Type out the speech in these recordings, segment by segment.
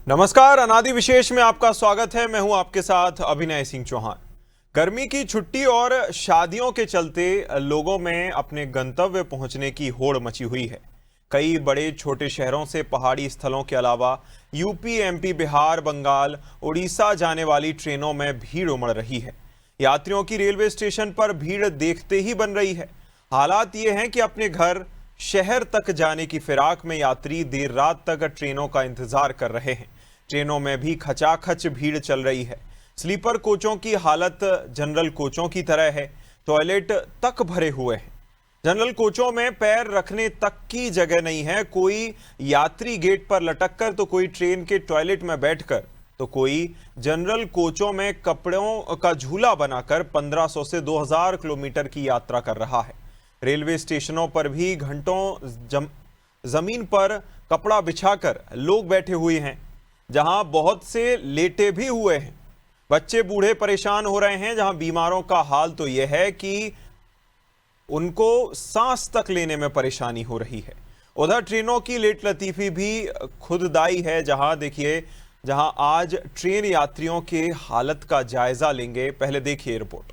नमस्कार, अनादि विशेष में आपका स्वागत है। मैं हूं आपके साथ अभिनय सिंह चौहान। गर्मी की छुट्टी और शादियों के चलते लोगों में अपने गंतव्य पहुंचने की होड़ मची हुई है। कई बड़े छोटे शहरों से पहाड़ी स्थलों के अलावा यूपी, एमपी, बिहार, बंगाल, उड़ीसा जाने वाली ट्रेनों में भीड़ उमड़ रही है। यात्रियों की रेलवे स्टेशन पर भीड़ देखते ही बन रही है। हालात ये हैं कि अपने घर, शहर तक जाने की फिराक में यात्री देर रात तक ट्रेनों का इंतजार कर रहे हैं। ट्रेनों में भी खचाखच भीड़ चल रही है। स्लीपर कोचों की हालत जनरल कोचों की तरह है। टॉयलेट तक भरे हुए हैं। जनरल कोचों में पैर रखने तक की जगह नहीं है। कोई यात्री गेट पर लटक कर, तो कोई ट्रेन के टॉयलेट में बैठकर, तो कोई जनरल कोचों में कपड़ों का झूला बनाकर 1500 से 2000 किलोमीटर की यात्रा कर रहा है। रेलवे स्टेशनों पर भी घंटों जमीन पर कपड़ा बिछाकर लोग बैठे हुए हैं, जहां बहुत से लेटे भी हुए हैं। बच्चे बूढ़े परेशान हो रहे हैं। जहां बीमारों का हाल तो यह है कि उनको सांस तक लेने में परेशानी हो रही है। उधर ट्रेनों की लेट लतीफी भी खुददाई है। जहां आज ट्रेन यात्रियों के हालत का जायजा लेंगे। पहले देखिए रिपोर्ट।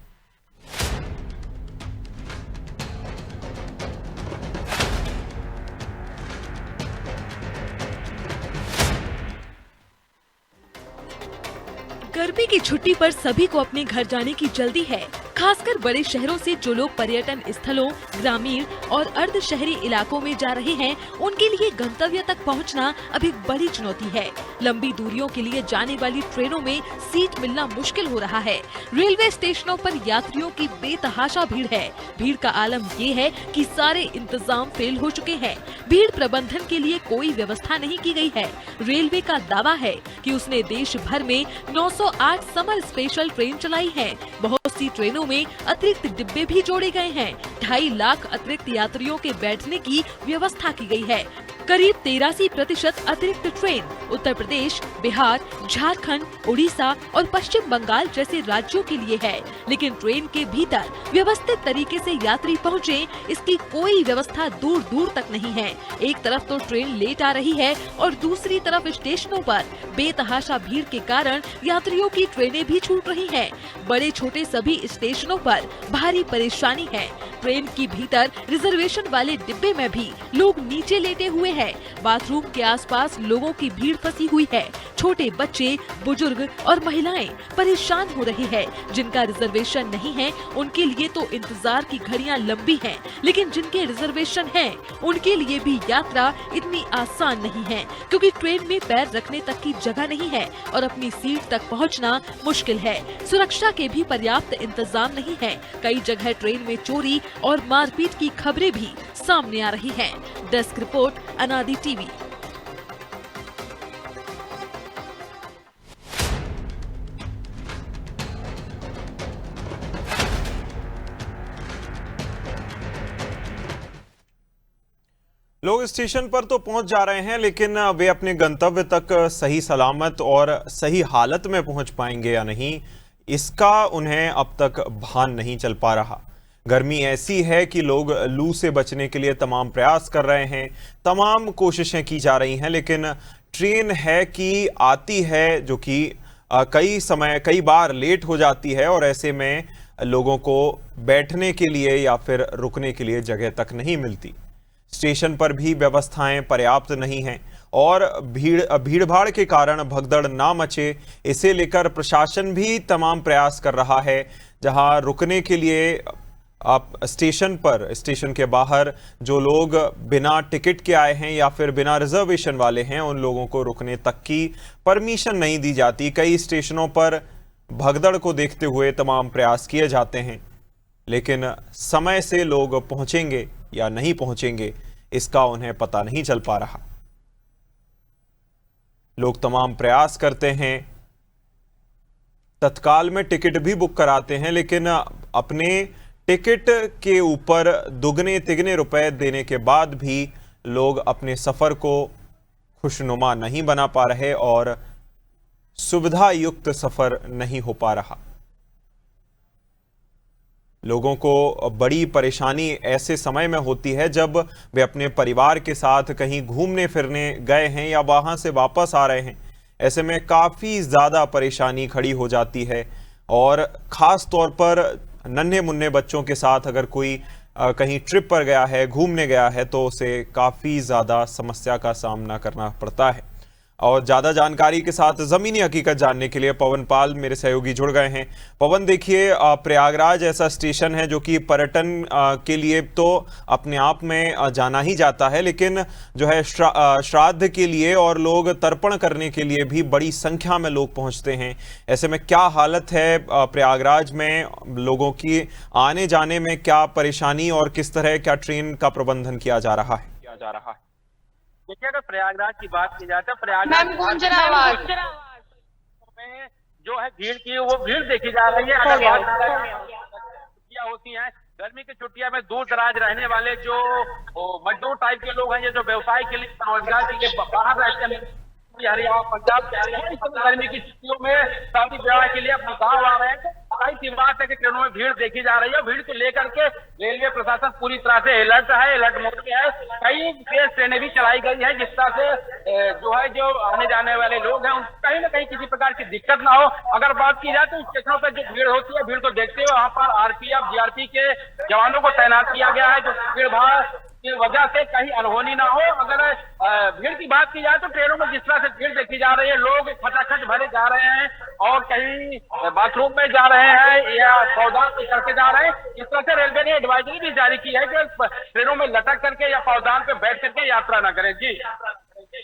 गर्मी की छुट्टी पर सभी को अपने घर जाने की जल्दी है। खासकर बड़े शहरों से जो लोग पर्यटन स्थलों, ग्रामीण और अर्ध शहरी इलाकों में जा रहे हैं, उनके लिए गंतव्य तक पहुंचना अब एक बड़ी चुनौती है। लंबी दूरियों के लिए जाने वाली ट्रेनों में सीट मिलना मुश्किल हो रहा है। रेलवे स्टेशनों पर यात्रियों की बेतहाशा भीड़ है। भीड़ का आलम ये है कि सारे इंतजाम फेल हो चुके हैं। भीड़ प्रबंधन के लिए कोई व्यवस्था नहीं की गई है। रेलवे का दावा है कि उसने देश भर में 908 समर स्पेशल ट्रेन चलाई है। बहुत सी ट्रेनों में अतिरिक्त डिब्बे भी जोड़े गए हैं। 2.5 लाख अतिरिक्त यात्रियों के बैठने की व्यवस्था की गई है। करीब 83% अतिरिक्त ट्रेन उत्तर प्रदेश, बिहार, झारखंड, उड़ीसा और पश्चिम बंगाल जैसे राज्यों के लिए है। लेकिन ट्रेन के भीतर व्यवस्थित तरीके से यात्री पहुंचे, इसकी कोई व्यवस्था दूर दूर तक नहीं है। एक तरफ तो ट्रेन लेट आ रही है और दूसरी तरफ स्टेशनों पर बेतहाशा भीड़ के कारण यात्रियों की ट्रेनें भी छूट रही हैं। बड़े छोटे सभी स्टेशनों पर भारी परेशानी है। ट्रेन की भीतर रिजर्वेशन वाले डिब्बे में भी लोग नीचे लेटे हुए हैं। बाथरूम के आसपास लोगों की भीड़ फंसी हुई है। छोटे बच्चे, बुजुर्ग और महिलाएं परेशान हो रहे हैं। जिनका रिजर्वेशन नहीं है, उनके लिए तो इंतजार की घड़ियां लंबी हैं, लेकिन जिनके रिजर्वेशन हैं, उनके लिए भी यात्रा इतनी आसान नहीं है, क्योंकि ट्रेन में पैर रखने तक की जगह नहीं है और अपनी सीट तक पहुंचना मुश्किल है। सुरक्षा के भी पर्याप्त इंतजाम नहीं है। कई जगह ट्रेन में चोरी और मारपीट की खबरें भी सामने आ रही हैं। डेस्क रिपोर्ट, अनादि टीवी। लोग स्टेशन पर तो पहुंच जा रहे हैं, लेकिन वे अपने गंतव्य तक सही सलामत और सही हालत में पहुंच पाएंगे या नहीं, इसका उन्हें अब तक भान नहीं चल पा रहा। गर्मी ऐसी है कि लोग लू से बचने के लिए तमाम प्रयास कर रहे हैं, तमाम कोशिशें की जा रही हैं, लेकिन ट्रेन है कि आती है जो कि कई बार लेट हो जाती है और ऐसे में लोगों को बैठने के लिए या फिर रुकने के लिए जगह तक नहीं मिलती। स्टेशन पर भी व्यवस्थाएं पर्याप्त नहीं हैं और भीड़-भाड़ के कारण भगदड़ ना मचे, इसे लेकर प्रशासन भी तमाम प्रयास कर रहा है। जहां रुकने के लिए आप स्टेशन के बाहर जो लोग बिना टिकट के आए हैं या फिर बिना रिजर्वेशन वाले हैं, उन लोगों को रुकने तक की परमिशन नहीं दी जाती। कई स्टेशनों पर भगदड़ को देखते हुए तमाम प्रयास किए जाते हैं, लेकिन समय से लोग पहुंचेंगे या नहीं पहुंचेंगे, इसका उन्हें पता नहीं चल पा रहा। लोग तमाम प्रयास करते हैं, तत्काल में टिकट भी बुक कराते हैं, लेकिन अपने टिकट के ऊपर दुगने तिगने रुपए देने के बाद भी लोग अपने सफर को खुशनुमा नहीं बना पा रहे और सुविधा युक्त सफर नहीं हो पा रहा। लोगों को बड़ी परेशानी ऐसे समय में होती है जब वे अपने परिवार के साथ कहीं घूमने फिरने गए हैं या वहां से वापस आ रहे हैं। ऐसे में काफ़ी ज़्यादा परेशानी खड़ी हो जाती है और ख़ास तौर पर नन्हे मुन्ने बच्चों के साथ अगर कोई कहीं ट्रिप पर गया है, घूमने गया है, तो उसे काफ़ी ज़्यादा समस्या का सामना करना पड़ता है। और ज़्यादा जानकारी के साथ ज़मीनी हकीकत जानने के लिए पवन पाल मेरे सहयोगी जुड़ गए हैं। पवन, देखिए, प्रयागराज ऐसा स्टेशन है जो कि पर्यटन के लिए तो अपने आप में जाना ही जाता है, लेकिन जो है श्राद्ध के लिए और लोग तर्पण करने के लिए भी बड़ी संख्या में लोग पहुंचते हैं। ऐसे में क्या हालत है प्रयागराज में लोगों की आने जाने में, क्या परेशानी और किस तरह क्या ट्रेन का प्रबंधन किया जा रहा है? देखिए, अगर प्रयागराज की बात की जाए तो प्रयागराज में जो है भीड़ की वो भीड़ देखी जा रही है। अगर छुट्टियां होती हैं, गर्मी की छुट्टियां में दूर दराज रहने वाले जो मजदूर टाइप के लोग हैं, ये जो व्यवसाय के लिए, रोजगार के लिए बाहर रहते हैं, हरियाणा पंजाब गर्मी की छुट्टियों में शादी विवाह के लिए अपने गाँव आ रहे हैं, कई सी बात है कि ट्रेनों में भीड़ देखी जा रही है। भीड़ को लेकर के रेलवे प्रशासन पूरी तरह से अलर्ट है, अलर्ट मोड में है। कई तेज ट्रेनें भी चलाई गई है, जिस तरह से जो आने जाने वाले लोग हैं कहीं ना कहीं किसी प्रकार की दिक्कत ना हो। अगर बात की जाए तो स्टेशनों पर जो भीड़ होती है, भीड़ को देखते हुए वहाँ पर आरपीएफ, जीआरपी के जवानों को तैनात किया गया है, जो भीड़ भाड़ की वजह से कहीं अनहोनी ना हो। अगर भीड़ की बात की जाए तो ट्रेनों में जिस तरह से भीड़ देखी जा रही है, लोग खचाखच भरे जा रहे हैं और कहीं बाथरूम में जा रहे हैं या पौधान करके जा रहे हैं। इस तरह से रेलवे ने एडवाइजरी भी जारी की है कि ट्रेनों में लटक करके या पौधान पे बैठ करके यात्रा ना करें। जी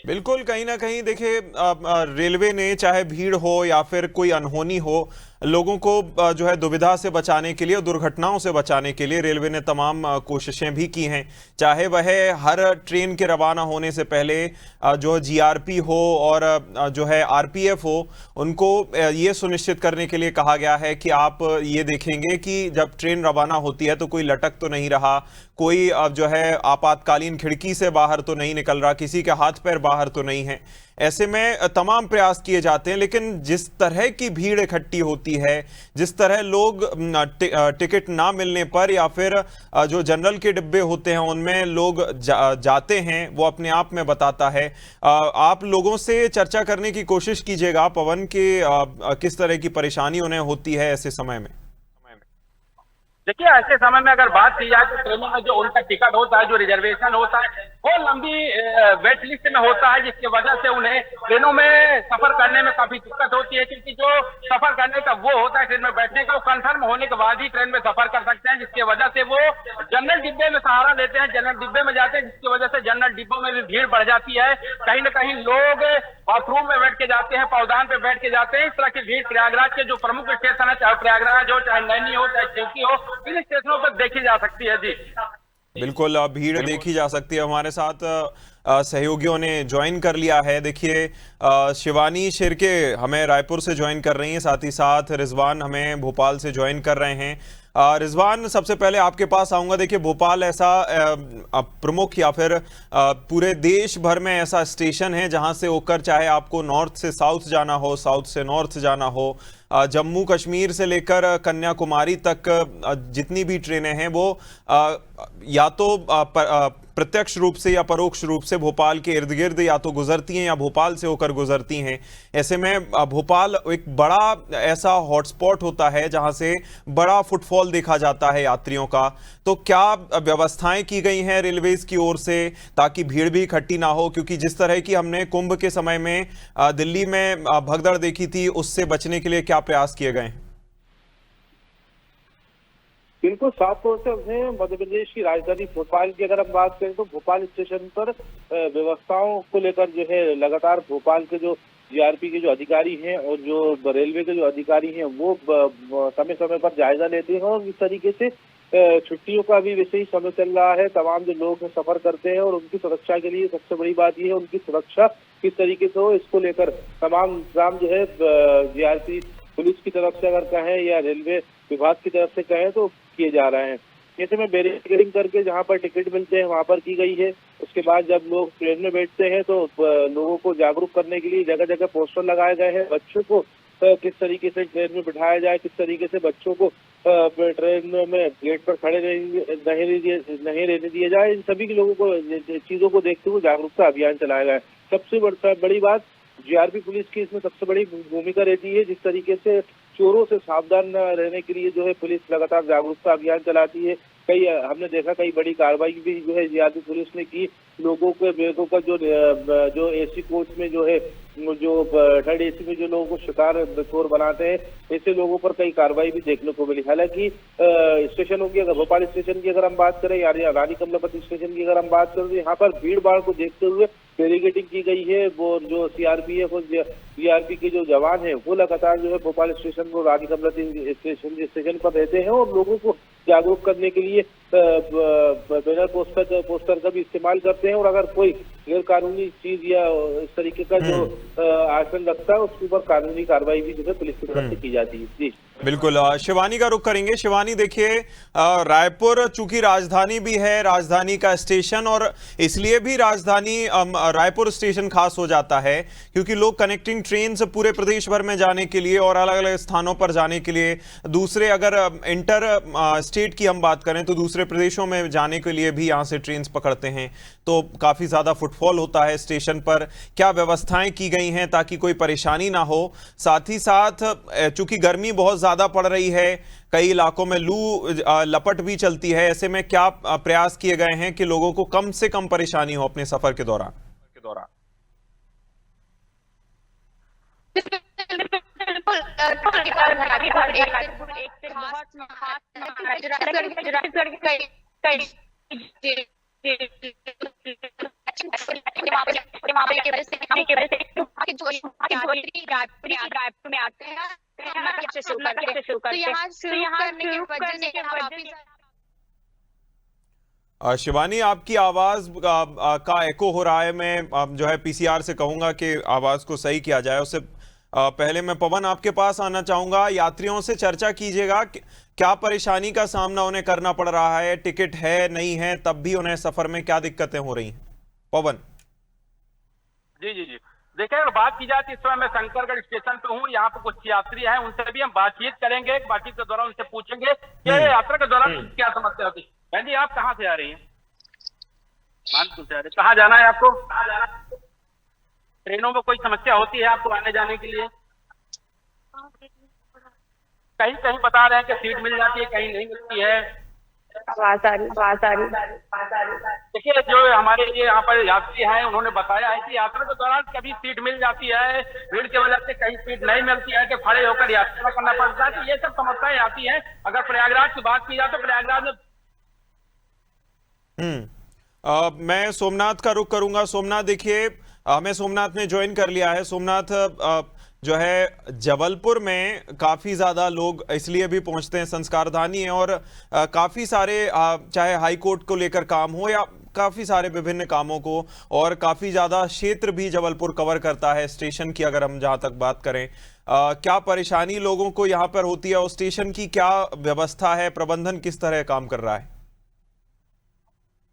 बिल्कुल, कहीं ना कहीं देखिए, रेलवे ने चाहे भीड़ हो या फिर कोई अनहोनी हो, लोगों को जो है दुविधा से बचाने के लिए, दुर्घटनाओं से बचाने के लिए रेलवे ने तमाम कोशिशें भी की हैं। चाहे वह हर ट्रेन के रवाना होने से पहले जो जीआरपी हो और जो है आरपीएफ हो, उनको ये सुनिश्चित करने के लिए कहा गया है कि आप ये देखेंगे कि जब ट्रेन रवाना होती है तो कोई लटक तो नहीं रहा, कोई जो है आपातकालीन खिड़की से बाहर तो नहीं निकल रहा, किसी के हाथ पैर बाहर तो नहीं है। ऐसे में तमाम प्रयास किए जाते हैं, लेकिन जिस तरह की भीड़ इकट्ठी होती है, जिस तरह लोग टिकट ना मिलने पर या फिर जो जनरल के डिब्बे होते हैं उनमें लोग जाते हैं, वो अपने आप में बताता है। आप लोगों से चर्चा करने की कोशिश कीजिएगा पवन कि किस तरह की परेशानी उन्हें होती है ऐसे समय में। देखिए, ऐसे समय में अगर बात की जाए तो ट्रेनों में जो उनका टिकट होता है, जो रिजर्वेशन होता है, वो लंबी वेट लिस्ट में होता है, जिसकी वजह से उन्हें ट्रेनों में सफर करने में काफी दिक्कत होती है। क्योंकि जो सफर करने का वो होता है ट्रेन में बैठने का, वो कंफर्म होने के बाद ही ट्रेन में सफर कर सकते हैं, जिसकी वजह से वो जनरल डिब्बे में सहारा लेते हैं, जनरल डिब्बे में जाते हैं, जिसकी वजह से जनरल डिब्बों में भी भीड़ बढ़ जाती है। कहीं ना कहीं लोग बाथरूम में बैठ के जाते हैं, पौधान पे बैठ के जाते हैं। इस तरह की भीड़ प्रयागराज के जो प्रमुख स्टेशन है, चाहे प्रयागराज हो, चाहे नैनी हो, चाहे चिल्की हो, इन स्टेशनों पर देखी जा सकती है। जी बिल्कुल, भीड़ देखी जा सकती है। हमारे साथ सहयोगियों ने ज्वाइन कर लिया है। देखिए, शिवानी शिर्के हमें रायपुर से ज्वाइन कर रही हैं, साथ ही साथ रिजवान हमें भोपाल से ज्वाइन कर रहे हैं। रिजवान, सबसे पहले आपके पास आऊँगा। देखिए, भोपाल ऐसा प्रमुख या फिर पूरे देश भर में ऐसा स्टेशन है जहां से होकर चाहे आपको नॉर्थ से साउथ जाना हो, साउथ से नॉर्थ जाना हो, जम्मू कश्मीर से लेकर कन्याकुमारी तक जितनी भी ट्रेनें हैं वो या तो प्रत्यक्ष रूप से या परोक्ष रूप से भोपाल के इर्द गिर्द या तो गुजरती हैं या भोपाल से होकर गुजरती हैं। ऐसे में भोपाल एक बड़ा ऐसा हॉटस्पॉट होता है जहां से बड़ा फुटफॉल देखा जाता है यात्रियों का। तो क्या व्यवस्थाएं की गई हैं रेलवेज की ओर से ताकि भीड़ भी इकट्ठी ना हो? क्योंकि जिस तरह की हमने कुंभ के समय में दिल्ली में भगदड़ देखी थी, उससे बचने के लिए क्या प्रयास किए गए हैं? बिल्कुल साफ तौर से हमने मध्य प्रदेश की राजधानी भोपाल की अगर हम बात करें तो भोपाल स्टेशन पर व्यवस्थाओं को लेकर जो है लगातार भोपाल के जो जीआरपी के जो अधिकारी हैं और जो रेलवे के जो अधिकारी हैं वो समय समय पर जायजा लेते हैं। और इस तरीके से छुट्टियों का भी वैसे ही समय चल रहा है। तमाम जो लोग सफर करते हैं और उनकी सुरक्षा के लिए सबसे बड़ी बात ये है उनकी सुरक्षा किस तरीके से हो, इसको लेकर तमाम इंतजाम जो है जीआरपी पुलिस की तरफ से अगर कहें या रेलवे विभाग की तरफ से कहें तो किए जा रहे हैं। जैसे में बैरिकेडिंग करके जहां पर टिकट मिलते हैं वहां पर की गई है। उसके बाद जब लोग ट्रेन में बैठते हैं तो लोगों को जागरूक करने के लिए जगह जगह पोस्टर लगाए गए हैं। बच्चों को किस तरीके से ट्रेन में बिठाया जाए, किस तरीके से बच्चों को ट्रेन में गेट पर खड़े नहीं रहने दिया जाए, इन सभी के लोगों को चीजों को देखते हुए जागरूकता अभियान चलाया गया है। सबसे बड़ी बात जीआरपी पुलिस की इसमें सबसे बड़ी भूमिका रहती है। जिस तरीके से चोरों से सावधान रहने के लिए जो है पुलिस लगातार जागरूकता अभियान चलाती है। कई हमने देखा कई बड़ी कार्रवाई भी जो है जीआरपी पुलिस ने की। लोगों के बैगों का जो एसी कोच में जो है जो थर्ड एसी में जो लोगों को शिकार चोर बनाते हैं, ऐसे लोगों पर कई कार्रवाई भी देखने को मिली। हालांकि स्टेशनों की अगर भोपाल स्टेशन की अगर हम बात करें या रानी कमलापति स्टेशन की अगर हम बात करें तो यहाँ पर भीड़ भाड़ को देखते हुए बैरिकेडिंग की गई है। वो जो सीआरपीएफ और जीआरपी के जो जवान है वो लगातार जो है भोपाल स्टेशन और रानी कमलापति स्टेशन पर रहते हैं और लोगों को जागरूक करने के लिए बैनर पोस्टर का भी इस्तेमाल करते हैं। और अगर कोई गैर कानूनी चीज या इस तरीके का जो आचरण रखता है उसके ऊपर कानूनी कार्रवाई भी जो है पुलिस की तरफ से की जाती है। जी बिल्कुल। शिवानी का रुख करेंगे। शिवानी, देखिए रायपुर चूंकि राजधानी भी है, राजधानी का स्टेशन, और इसलिए भी राजधानी रायपुर स्टेशन खास हो जाता है क्योंकि लोग कनेक्टिंग ट्रेन से पूरे प्रदेश भर में जाने के लिए और अलग अलग स्थानों पर जाने के लिए, दूसरे अगर इंटर स्टेट की हम बात करें तो दूसरे प्रदेशों में जाने के लिए भी यहाँ से ट्रेन पकड़ते हैं, तो काफी ज्यादा फुटफॉल होता है स्टेशन पर। क्या व्यवस्थाएं की गई हैं ताकि कोई परेशानी ना हो? साथ ही साथ चूंकि गर्मी बहुत ज्यादा पड़ रही है, कई इलाकों में लू लपट भी चलती है, ऐसे में क्या प्रयास किए गए हैं कि लोगों को कम से कम परेशानी हो अपने सफर के दौरान? शिवानी, आपकी आवाज का एको हो रहा है। मैं जो है पीसीआर से कहूंगा कि आवाज को सही किया जाए। उससे पहले मैं पवन आपके पास आना चाहूंगा। यात्रियों से चर्चा कीजिएगा क्या परेशानी का सामना उन्हें करना पड़ रहा है, टिकट है नहीं है तब भी उन्हें सफर में क्या दिक्कतें हो रही हैं? पवन जी जी जी देखिए, अगर बात की जाए तो इस समय मैं शंकरगढ़ स्टेशन पे हूँ। यहाँ पे कुछ यात्री हैं, उनसे भी हम बातचीत करेंगे। बातचीत के दौरान उनसे पूछेंगे कि यात्रा के दौरान क्या समस्या होती है। बहन जी, आप कहाँ से आ रही हैं? मानपुर से आ रही। कहाँ जाना है आपको? ट्रेनों में कोई समस्या होती है आपको आने जाने के लिए? कहीं कहीं बता रहे हैं कि सीट मिल जाती है, कहीं नहीं मिलती है। देखिए, जो हमारे ये यहाँ पर यात्री हैं उन्होंने बताया है कि यात्रा के दौरान कभी सीट मिल जाती है, भीड़ की वजह से कहीं सीट नहीं मिलती है कि खड़े होकर यात्रा करना पड़ता है। तो ये सब समस्याएं आती हैं। अगर प्रयागराज की बात की जाए तो प्रयागराज में मैं सोमनाथ का रुख करूंगा। सोमनाथ, देखिए हमें सोमनाथ ने ज्वाइन कर लिया है। सोमनाथ, जो है जबलपुर में काफ़ी ज़्यादा लोग इसलिए भी पहुंचते हैं, संस्कारधानी है और काफ़ी सारे चाहे हाई कोर्ट को लेकर काम हो या काफ़ी सारे विभिन्न कामों को, और काफ़ी ज़्यादा क्षेत्र भी जबलपुर कवर करता है स्टेशन की अगर हम जहाँ तक बात करें। क्या परेशानी लोगों को यहाँ पर होती है और स्टेशन की क्या व्यवस्था है, प्रबंधन किस तरह काम कर रहा है?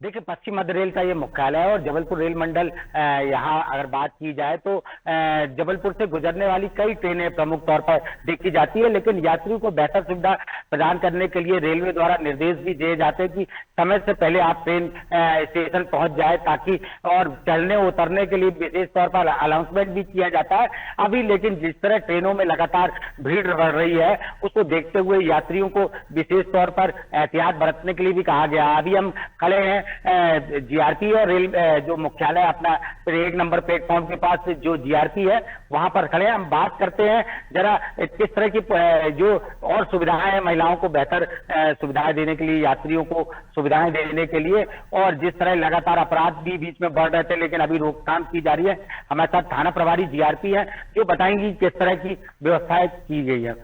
देखिए, पश्चिम मध्य रेल का ये मुख्यालय है और जबलपुर रेल मंडल यहाँ अगर बात की जाए तो जबलपुर से गुजरने वाली कई ट्रेनें प्रमुख तौर पर देखी जाती है, लेकिन यात्रियों को बेहतर सुविधा प्रदान करने के लिए रेलवे द्वारा निर्देश भी दिए जाते हैं कि समय से पहले आप ट्रेन स्टेशन पहुंच जाए ताकि, और चढ़ने उतरने के लिए विशेष तौर पर अनाउंसमेंट भी किया जाता है अभी। लेकिन जिस तरह ट्रेनों में लगातार भीड़ बढ़ रही है उसको देखते हुए यात्रियों को विशेष तौर पर एहतियात बरतने के लिए भी कहा गया। अभी हम खड़े हैं जीआरपी और रेल जो मुख्यालय अपना 1 नंबर प्लेटफॉर्म के पास जो जीआरपी है वहां पर खड़े हैं। हम बात करते हैं जरा किस तरह की जो और सुविधाएं हैं महिलाओं को बेहतर सुविधाएं देने के लिए, यात्रियों को सुविधाएं देने के लिए, और जिस तरह लगातार अपराध भी बीच में बढ़ रहे थे लेकिन अभी रोकथाम की जा रही है। हमारे साथ थाना प्रभारी जीआरपी है जो बताएंगी किस तरह की व्यवस्थाएं की गई है।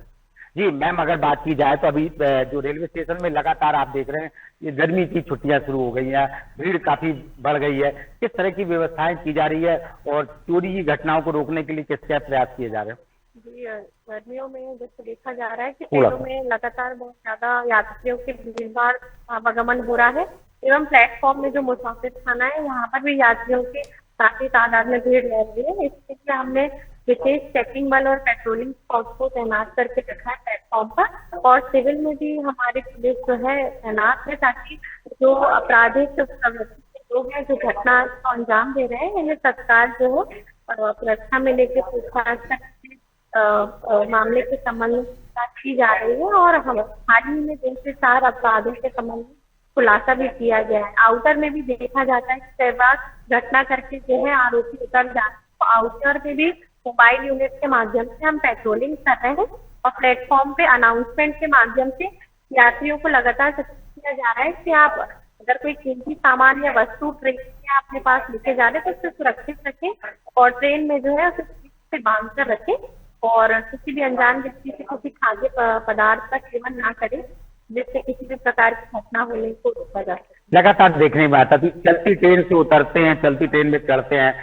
जी मैम, अगर बात की जाए तो अभी जो रेलवे स्टेशन में लगातार आप देख रहे हैं ये गर्मी की छुट्टियां शुरू हो गई हैं, भीड़ काफी बढ़ गई है, किस तरह की व्यवस्थाएं की जा रही है और चोरी की घटनाओं को रोकने के लिए किस क्या प्रयास किए जा रहे हैं? जी, गर्मियों में जैसे देखा जा रहा है कि ट्रेनों में लगातार बहुत ज्यादा यात्रियों की भीड़ आवागमन हो रहा है एवं प्लेटफॉर्म में जो मुसाफिर खाना है वहाँ पर भी यात्रियों की काफी तादाद में भीड़ रह रही है। इसके लिए हमने विशेष चेकिंग बल और पेट्रोलिंग फोर्स को तैनात करके रखा है प्लेटफॉर्म पर, और सिविल में भी हमारी पुलिस जो है तैनात है ताकि जो आपराधिक प्रवृत्ति के लोग हैं जो घटना को अंजाम दे रहे हैं इन्हें तत्काल जो है सुरक्षा में लेकर पूछताछ तक मामले के संबंध में पूछताछ की जा रही है और हम हाल ही में 3 से 4 अपराधों के संबंध में खुलासा भी किया गया है। आउटर में भी देखा जाता है कि कई बार घटना करके जो है आरोपी उतर जाते हैं, तो आउटर में भी मोबाइल यूनिट के माध्यम से हम पेट्रोलिंग कर रहे हैं और प्लेटफॉर्म पे अनाउंसमेंट के माध्यम से यात्रियों को लगातार सचेत किया जा रहा है कि आप अगर कोई कीमती सामान या वस्तु ट्रेन में अपने पास लेके जा रहे हैं तो उसे सुरक्षित रखें और ट्रेन में जो है उसे से बांध कर रखें और किसी भी अनजान व्यक्ति से किसी खाद्य पदार्थ का सेवन ना करें जिससे किसी भी प्रकार की घटना होने को रोका जा सके। लगातार देखने में आता है कि चलती ट्रेन से उतरते हैं, चलती ट्रेन में चढ़ते हैं,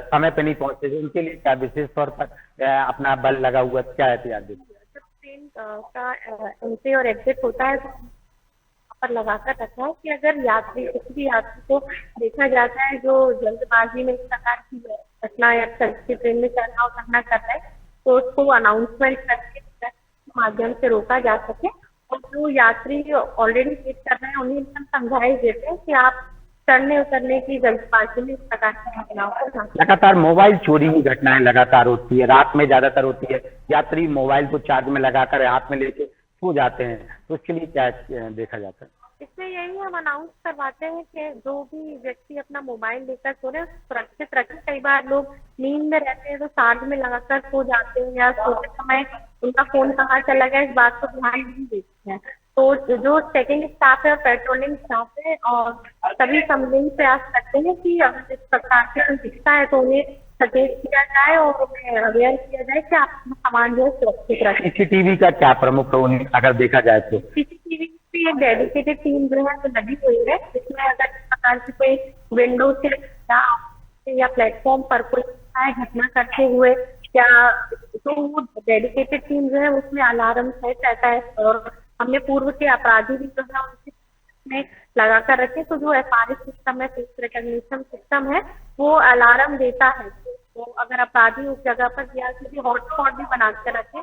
समय पे नहीं पहुंचते, उनके लिए क्या विशेष तौर पर अपना बल लगा हुआ क्या एहतियात देते हैं? जब ट्रेन का एंट्री और एग्जिट होता है तो पर लगाकर रखा है कि अगर यात्री किसी भी यात्री को देखा जाता है जो जल्दबाजी में इस प्रकार की घटना या चलती ट्रेन में चढ़ना उतरना कर रहा है तो उसको अनाउंसमेंट करके माध्यम से रोका जा सके और जो यात्री ऑलरेडी वेट कर रहे हैं उन्हें एकदम समझाइश देते हैं कि आप चढ़ने उतरने की जल्दबाजी में इस प्रकार की घटनाओं को ना। लगातार मोबाइल चोरी की घटनाएं लगातार होती है, रात में ज्यादातर होती है, यात्री मोबाइल को चार्ज में लगाकर हाथ में लेके सो जाते हैं, तो उसके लिए क्या देखा जाता है? इसमें यही हम अनाउंस करवाते हैं कि जो भी व्यक्ति अपना मोबाइल लेकर सो रहे हैं सुरक्षित रखें। कई बार लोग नींद में रहते हैं तो चार्ज में लगाकर सो जाते हैं या सोते समय उनका फोन कहाँ चला गया इस बात को ध्यान नहीं देते हैं। तो जो चेकिंग स्टाफ है और पेट्रोलिंग स्टाफ है और सभी समझने प्रयास करते हैं कि अगर इस प्रकार से कोई दिखता है तो उन्हें सचेत किया जाए और उन्हें अवेयर किया जाए कि आप सामान जो है सुरक्षित रखें। सीसीटीवी का क्या प्रमुख रोल है अगर देखा जाए तो? सीसीटीवी की एक डेडिकेटेड टीम जो है तो लगी हुई है, जिसमें अगर इस प्रकार की कोई विंडो से या प्लेटफॉर्म पर कोई घटना करते हुए या तो वो डेडिकेटेड टीम जो है उसमें अलार्म सेट रहता है और हमने पूर्व के अपराधी भी जो है उनके लगा कर रखे। तो जो एफआरएस सिस्टम है, फेस रिकॉग्निशन सिस्टम है, वो अलार्म देता है। तो अगर अपराधी उस जगह पर या किसी हॉटस्पॉट भी बना कर रखे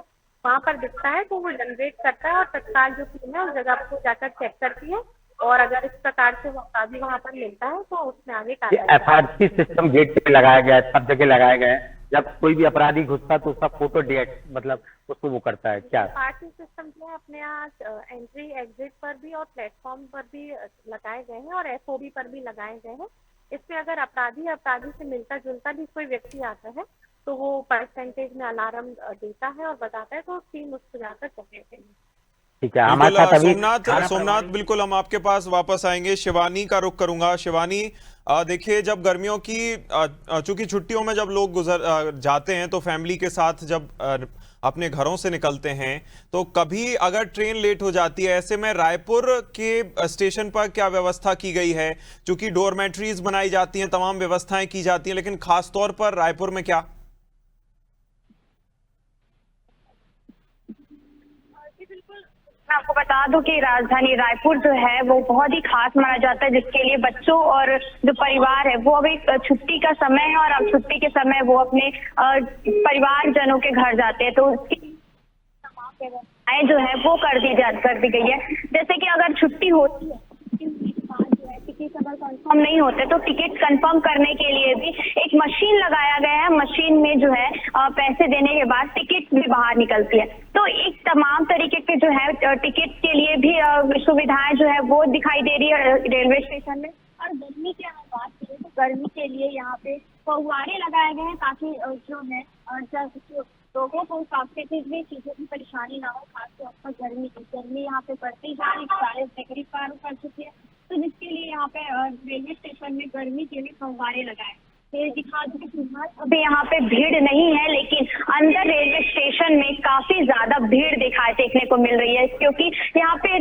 वहां पर दिखता है तो वो जनरेट करता है और तत्काल जो टीम है उस जगह को जाकर चेक करती है और अगर इस प्रकार से वो अपराधी वहां पर मिलता है तो उसमें आगे कार्रवाई। एफआरसी सिस्टम गेट पे लगाया गया है, सब जगह लगाया गया है, जब कोई भी अपराधी घुसता है तो उसका फोटो मतलब उसको वो करता है क्या? एफआरसी सिस्टम जो है अपने यहाँ एंट्री एग्जिट पर भी और प्लेटफॉर्म पर भी लगाए गए हैं और एफओबी पर भी लगाए गए हैं। इसमें अगर अपराधी से मिलता जुलता भी कोई व्यक्ति आता है तो वो परसेंटेज में अलार्म देता है और बताता है तो टीम उसको जाकर चेक। ठीक है, हमारे साथ अभी सोमनाथ बिल्कुल हम आपके पास वापस आएंगे। शिवानी का रुख करूंगा। शिवानी, देखिए जब गर्मियों की चूंकि छुट्टियों में जब लोग गुजर जाते हैं तो फैमिली के साथ जब अपने घरों से निकलते हैं तो कभी अगर ट्रेन लेट हो जाती है, ऐसे में रायपुर के स्टेशन पर क्या व्यवस्था की गई है? चूंकि डोरमेट्रीज बनाई जाती हैं, तमाम व्यवस्थाएं की जाती हैं, लेकिन खास तौर पर रायपुर में क्या? मैं आपको बता दूं कि राजधानी रायपुर जो है वो बहुत ही खास माना जाता है, जिसके लिए बच्चों और जो परिवार है वो अभी छुट्टी का समय है और अब छुट्टी के समय वो अपने परिवारजनों के घर जाते हैं तो उसकी तमाम व्यवस्थाएं जो है वो कर दी गई है। जैसे कि अगर छुट्टी होती है टिकट अगर कंफर्म नहीं होते तो टिकट कंफर्म करने के लिए भी एक मशीन लगाया गया है। मशीन में जो है पैसे देने के बाद टिकट भी बाहर निकलती है। तो एक तमाम तरीके के जो है टिकट के लिए भी सुविधाएं जो है वो दिखाई दे रही है रेलवे स्टेशन में। और गर्मी की अगर बात करें तो गर्मी के लिए यहाँ पे फव्वारे लगाए गए हैं ताकि जो है लोगों को काफी भी चीजों की परेशानी ना हो। खासतौर पर गर्मी यहाँ पे बढ़ती जा रही, 40 डिग्री पार कर चुकी है, तो जिसके लिए यहाँ पे रेलवे स्टेशन में गर्मी के लिए फव्वारे लगाए। दिखा दूं फिलहाल अभी यहाँ पे भीड़ नहीं है, लेकिन अंदर रेलवे स्टेशन में काफी ज्यादा भीड़ देखने को मिल रही है, क्योंकि यहाँ पे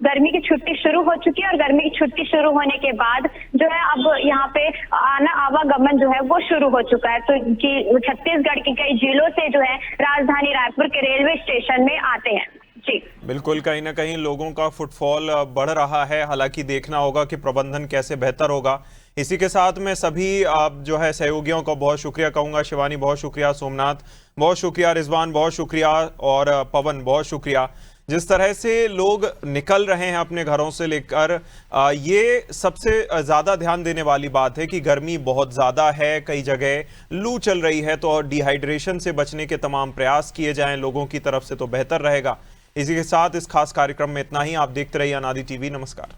गर्मी की छुट्टी शुरू हो चुकी है और गर्मी की छुट्टी शुरू होने के बाद जो है अब यहाँ पे आवागमन जो है वो शुरू हो चुका है। तो छत्तीसगढ़ के कई जिलों से जो है राजधानी रायपुर के रेलवे स्टेशन में आते हैं। जी बिल्कुल, कहीं ना कहीं लोगों का फुटफॉल बढ़ रहा है। हालांकि देखना होगा कि प्रबंधन कैसे बेहतर होगा। इसी के साथ मैं सभी जो है सहयोगियों को बहुत शुक्रिया कहूंगा। शिवानी बहुत शुक्रिया, सोमनाथ बहुत शुक्रिया, रिजवान बहुत शुक्रिया और पवन बहुत शुक्रिया जिस तरह से लोग निकल रहे हैं अपने घरों से लेकर, ये सबसे ज़्यादा ध्यान देने वाली बात है कि गर्मी बहुत ज़्यादा है, कई जगह लू चल रही है, तो डिहाइड्रेशन से बचने के तमाम प्रयास किए जाएं लोगों की तरफ से तो बेहतर रहेगा। इसी के साथ इस खास कार्यक्रम में इतना ही। आप देखते रहिए अनादि टीवी। नमस्कार।